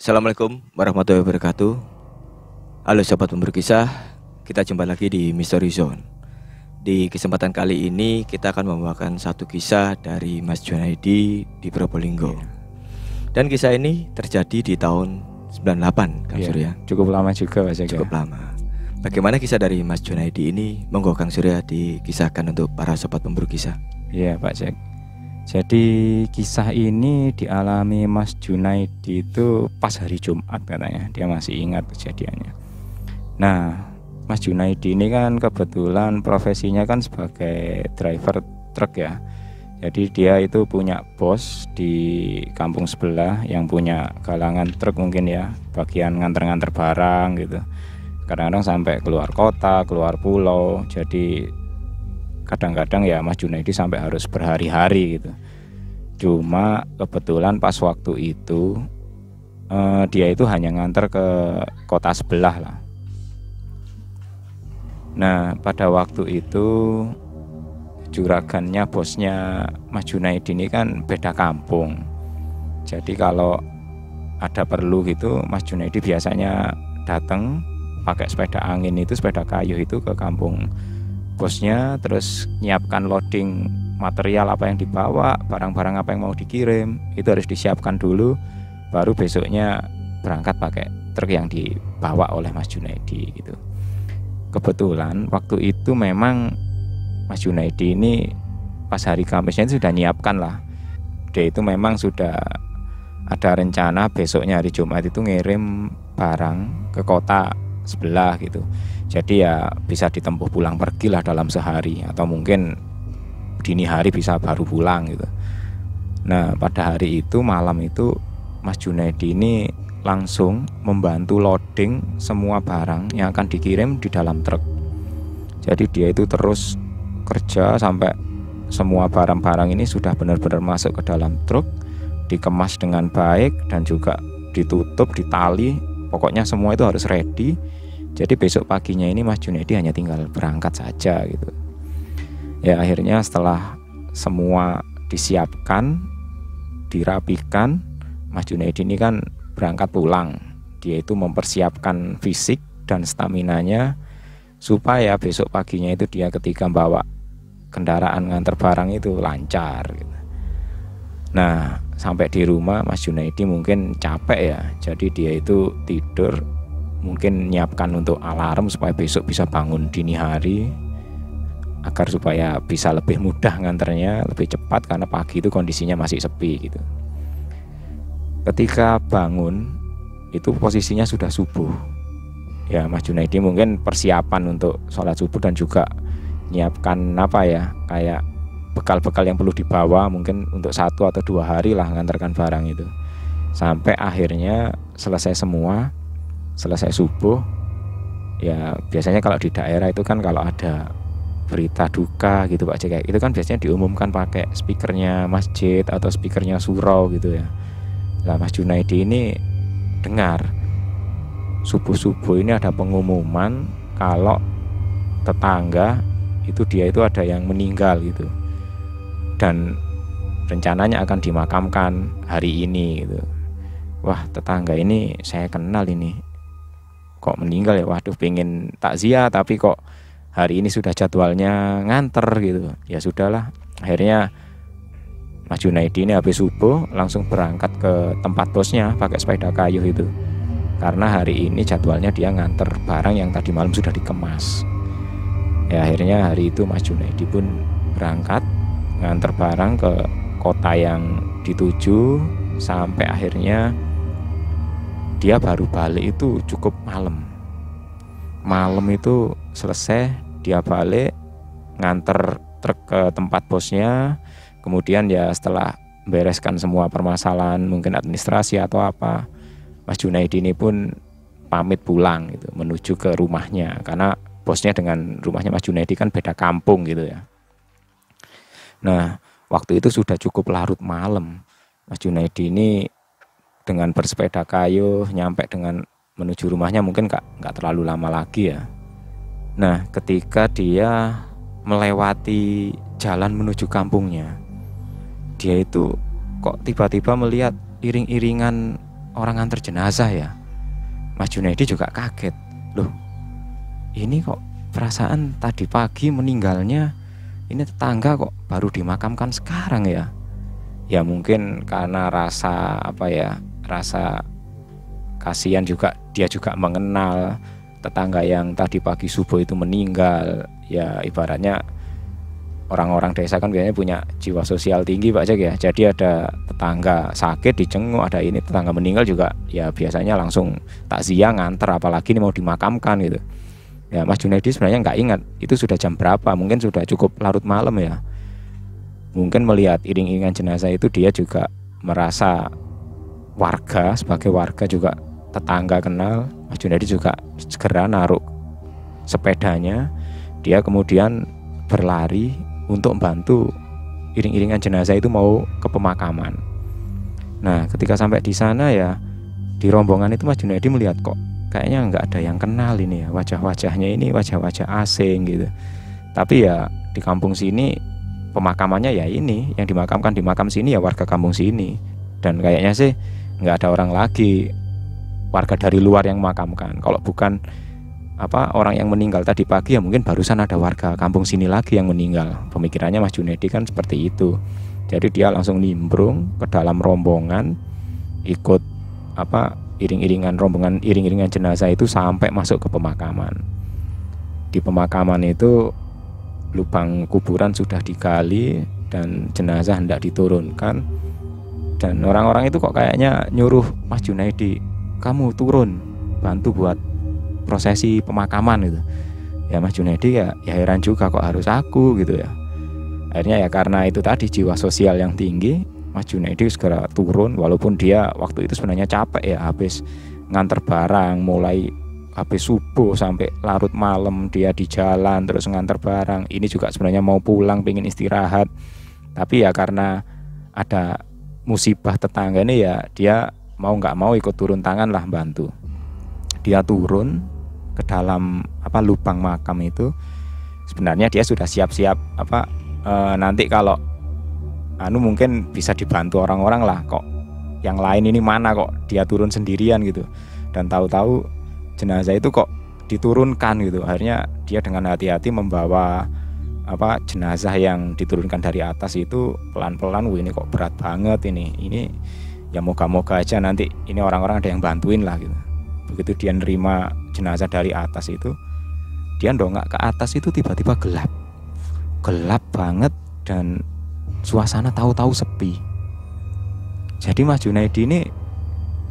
Assalamualaikum warahmatullahi wabarakatuh. Halo sobat pemburu kisah, kita jumpa lagi di Mystery Zone. Di kesempatan kali ini kita akan membawakan satu kisah dari Mas Junaidi di Probolinggo. Dan kisah ini terjadi di tahun 98, Kang Surya. Cukup lama juga Mas Ega. Cukup lama. Bagaimana kisah dari Mas Junaidi ini? Monggo Kang Surya dikisahkan untuk para sobat pemburu kisah. Iya Pak Jack. Jadi kisah ini dialami Mas Junaidi itu pas hari Jumat katanya. Dia masih ingat kejadiannya. Nah, Mas Junaidi ini kan kebetulan profesinya kan sebagai driver truk ya. Jadi dia itu punya bos di kampung sebelah yang punya galangan truk mungkin ya, bagian nganter-nganter barang gitu. Kadang-kadang sampai keluar kota, keluar pulau. Jadi kadang-kadang ya Mas Junaidi sampai harus berhari-hari gitu. Cuma kebetulan pas waktu itu dia itu hanya nganter ke kota sebelah lah. Nah pada waktu itu juragannya bosnya Mas Junaidi ini kan beda kampung. Jadi kalau ada perlu gitu Mas Junaidi biasanya datang pakai sepeda angin itu, sepeda kayu itu ke kampung bosnya, terus nyiapkan loading material apa yang dibawa, barang-barang apa yang mau dikirim, itu harus disiapkan dulu, baru besoknya berangkat pakai truk yang dibawa oleh Mas Junaidi gitu. Kebetulan waktu itu memang Mas Junaidi ini pas hari Kamisnya itu sudah nyiapkan lah. Dia itu memang sudah ada rencana besoknya hari Jumat itu ngirim barang ke kota sebelah gitu. Jadi ya bisa ditempuh pulang pergi lah dalam sehari, atau mungkin dini hari bisa baru pulang gitu. Nah pada hari itu malam itu Mas Junaidi ini langsung membantu loading semua barang yang akan dikirim di dalam truk. Jadi dia itu terus kerja sampai semua barang-barang ini sudah benar-benar masuk ke dalam truk, dikemas dengan baik dan juga ditutup, ditali. Pokoknya semua itu harus ready. Jadi besok paginya ini Mas Junaidi hanya tinggal berangkat saja gitu. Ya akhirnya setelah semua disiapkan, dirapikan, Mas Junaidi ini kan berangkat pulang. Dia itu mempersiapkan fisik dan staminanya supaya besok paginya itu dia ketika bawa kendaraan nganter barang itu lancar gitu. Nah sampai di rumah Mas Junaidi mungkin capek ya. Jadi dia itu tidur, mungkin nyiapkan untuk alarm supaya besok bisa bangun dini hari, agar supaya bisa lebih mudah nganternya, lebih cepat karena pagi itu kondisinya masih sepi gitu. Ketika bangun itu posisinya sudah subuh. Ya Mas Junaidi mungkin persiapan untuk sholat subuh dan juga nyiapkan apa ya, kayak bekal-bekal yang perlu dibawa mungkin untuk 1 atau 2 hari lah nganterkan barang itu. Sampai akhirnya selesai semua, selesai subuh. Ya biasanya kalau di daerah itu kan kalau ada berita duka gitu Pak Cek, itu kan biasanya diumumkan pakai speakernya masjid atau speakernya surau gitu ya. Nah Mas Junaidi ini dengar subuh-subuh ini ada pengumuman kalau tetangga itu dia itu ada yang meninggal gitu, dan rencananya akan dimakamkan hari ini gitu. Wah tetangga ini saya kenal ini, kok meninggal ya, waduh pengen takziah tapi kok hari ini sudah jadwalnya nganter gitu. Ya sudahlah, akhirnya Mas Junaidi ini habis subuh langsung berangkat ke tempat bosnya pakai sepeda kayu itu, karena hari ini jadwalnya dia nganter barang yang tadi malam sudah dikemas. Ya akhirnya hari itu Mas Junaidi pun berangkat nganter barang ke kota yang dituju, sampai akhirnya dia baru balik itu cukup malam. Malam itu selesai, dia balik nganter truk ke tempat bosnya. Kemudian ya setelah bereskan semua permasalahan mungkin administrasi atau apa, Mas Junaidi ini pun pamit pulang gitu, menuju ke rumahnya, karena bosnya dengan rumahnya Mas Junaidi kan beda kampung gitu ya. Nah waktu itu sudah cukup larut malam. Mas Junaidi ini dengan bersepeda kayu nyampe dengan menuju rumahnya mungkin nggak terlalu lama lagi ya. Nah ketika dia melewati jalan menuju kampungnya, dia itu kok tiba-tiba melihat iring-iringan orang antar jenazah ya. Mas Junaidi juga kaget. Loh, ini kok perasaan tadi pagi meninggalnya, ini tetangga kok baru dimakamkan sekarang ya. Ya mungkin karena rasa rasa kasihan juga, dia juga mengenal tetangga yang tadi pagi subuh itu meninggal. Ya ibaratnya orang-orang desa kan biasanya punya jiwa sosial tinggi Pak Jack ya. Jadi ada tetangga sakit dijenguk, ada ini tetangga meninggal juga, ya biasanya langsung takziah nganter, apalagi ini mau dimakamkan gitu. Ya Mas Junaidi sebenarnya nggak ingat itu sudah jam berapa, mungkin sudah cukup larut malam ya. Mungkin melihat iring-iringan jenazah itu dia juga merasa warga, sebagai warga juga tetangga kenal. Mas Junaidi juga segera naruh sepedanya, dia kemudian berlari untuk membantu iring-iringan jenazah itu mau ke pemakaman. Nah ketika sampai di sana ya, di rombongan itu Mas Junaidi melihat kok kayaknya nggak ada yang kenal ini ya, wajah-wajahnya ini wajah-wajah asing gitu. Tapi ya di kampung sini pemakamannya ya ini, yang dimakamkan di makam sini ya warga kampung sini. Dan kayaknya sih nggak ada orang lagi warga dari luar yang memakamkan. Kalau bukan orang yang meninggal tadi pagi ya mungkin barusan ada warga kampung sini lagi yang meninggal. Pemikirannya Mas Junaidi kan seperti itu. Jadi dia langsung nimbrung ke dalam rombongan, ikut iring-iringan jenazah itu sampai masuk ke pemakaman. Di pemakaman itu lubang kuburan sudah digali dan jenazah hendak diturunkan. Dan orang-orang itu kok kayaknya nyuruh Mas Junaidi, kamu turun bantu buat prosesi pemakaman gitu. Ya Mas Junaidi ya heran juga kok harus aku gitu ya. Akhirnya ya karena itu tadi jiwa sosial yang tinggi, Mas Junaidi segera turun, walaupun dia waktu itu sebenarnya capek ya, habis nganter barang mulai habis subuh sampai larut malam dia di jalan terus nganter barang. Ini juga sebenarnya mau pulang, pengen istirahat, tapi ya karena ada musibah tetangga ini ya dia mau nggak mau ikut turun tangan lah bantu. Dia turun ke dalam lubang makam itu. Sebenarnya dia sudah siap-siap nanti kalau mungkin bisa dibantu orang-orang lah, kok yang lain ini mana kok dia turun sendirian gitu. Dan tahu-tahu jenazah itu kok diturunkan gitu. Akhirnya dia dengan hati-hati membawa jenazah yang diturunkan dari atas itu pelan-pelan. Ini kok berat banget ini ya moga-moga aja nanti ini orang-orang ada yang bantuin lah gitu. Begitu dia nerima jenazah dari atas itu, dia ndongak ke atas itu tiba-tiba gelap banget dan suasana tahu-tahu sepi. Jadi Mas Junaidi ini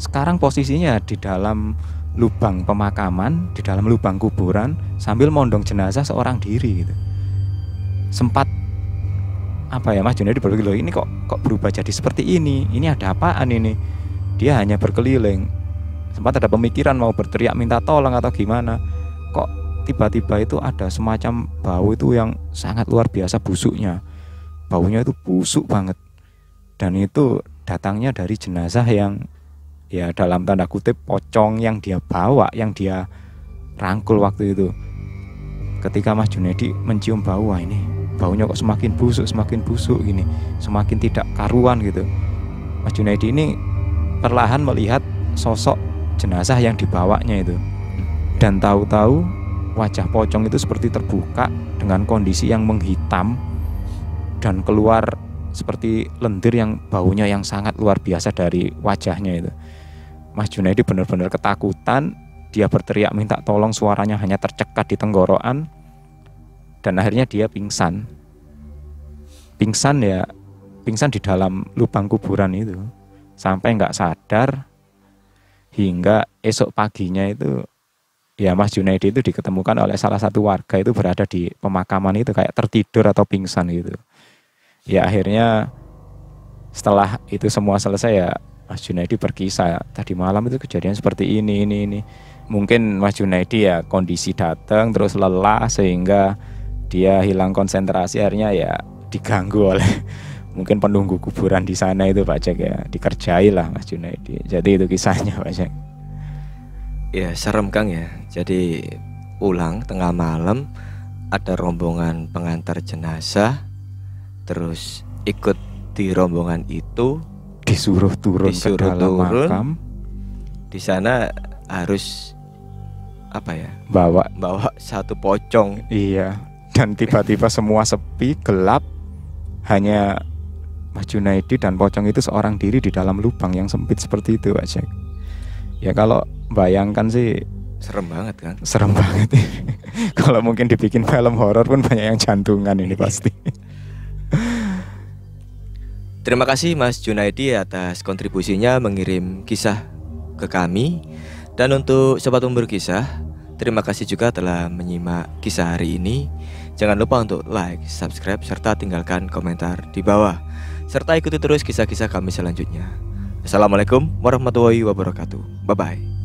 sekarang posisinya di dalam lubang pemakaman, di dalam lubang kuburan sambil mondong jenazah seorang diri gitu. Sempat Mas Junaidi berpikir, loh ini kok berubah jadi seperti ini ada apaan ini. Dia hanya berkeliling. Sempat ada pemikiran mau berteriak minta tolong atau gimana, kok tiba-tiba itu ada semacam bau itu yang sangat luar biasa busuknya. Baunya itu busuk banget. Dan itu datangnya dari jenazah yang ya dalam tanda kutip pocong yang dia bawa, yang dia rangkul waktu itu. Ketika Mas Junaidi mencium bau, ini baunya kok semakin busuk gini, semakin tidak karuan gitu. Mas Junaidi ini perlahan melihat sosok jenazah yang dibawanya itu, dan tahu-tahu wajah pocong itu seperti terbuka dengan kondisi yang menghitam dan keluar seperti lendir yang baunya yang sangat luar biasa dari wajahnya itu. Mas Junaidi benar-benar ketakutan. Dia berteriak minta tolong, suaranya hanya tercekat di tenggorokan, dan akhirnya dia pingsan di dalam lubang kuburan itu sampai nggak sadar. Hingga esok paginya itu ya Mas Junaidi itu diketemukan oleh salah satu warga itu berada di pemakaman itu kayak tertidur atau pingsan gitu. Ya akhirnya setelah itu semua selesai ya Mas Junaidi berkisah, tadi malam itu kejadian seperti ini. Mungkin Mas Junaidi ya kondisi datang terus lelah sehingga dia hilang konsentrasi, akhirnya ya diganggu oleh mungkin penunggu kuburan di sana itu Pak Jack ya, dikerjai lah Mas Junaidi. Jadi itu kisahnya Pak Jack. Ya serem Kang ya. Jadi pulang tengah malam ada rombongan pengantar jenazah, terus ikut di rombongan itu disuruh turun ke dalam makam, di sana harus apa ya? Bawa. Bawa satu pocong. Iya. Dan tiba-tiba semua sepi, gelap. Hanya Mas Junaidi dan pocong itu seorang diri di dalam lubang yang sempit seperti itu, Pak Jack. Ya kalau bayangkan sih Serem banget kan? serem banget. Kalau mungkin dibikin film horor pun banyak yang jantungan ini pasti. Terima kasih Mas Junaidi atas kontribusinya mengirim kisah ke kami. Dan untuk sobat pemburu kisah, terima kasih juga telah menyimak kisah hari ini. Jangan lupa untuk like, subscribe, serta tinggalkan komentar di bawah. Serta ikuti terus kisah-kisah kami selanjutnya. Assalamualaikum warahmatullahi wabarakatuh. Bye-bye.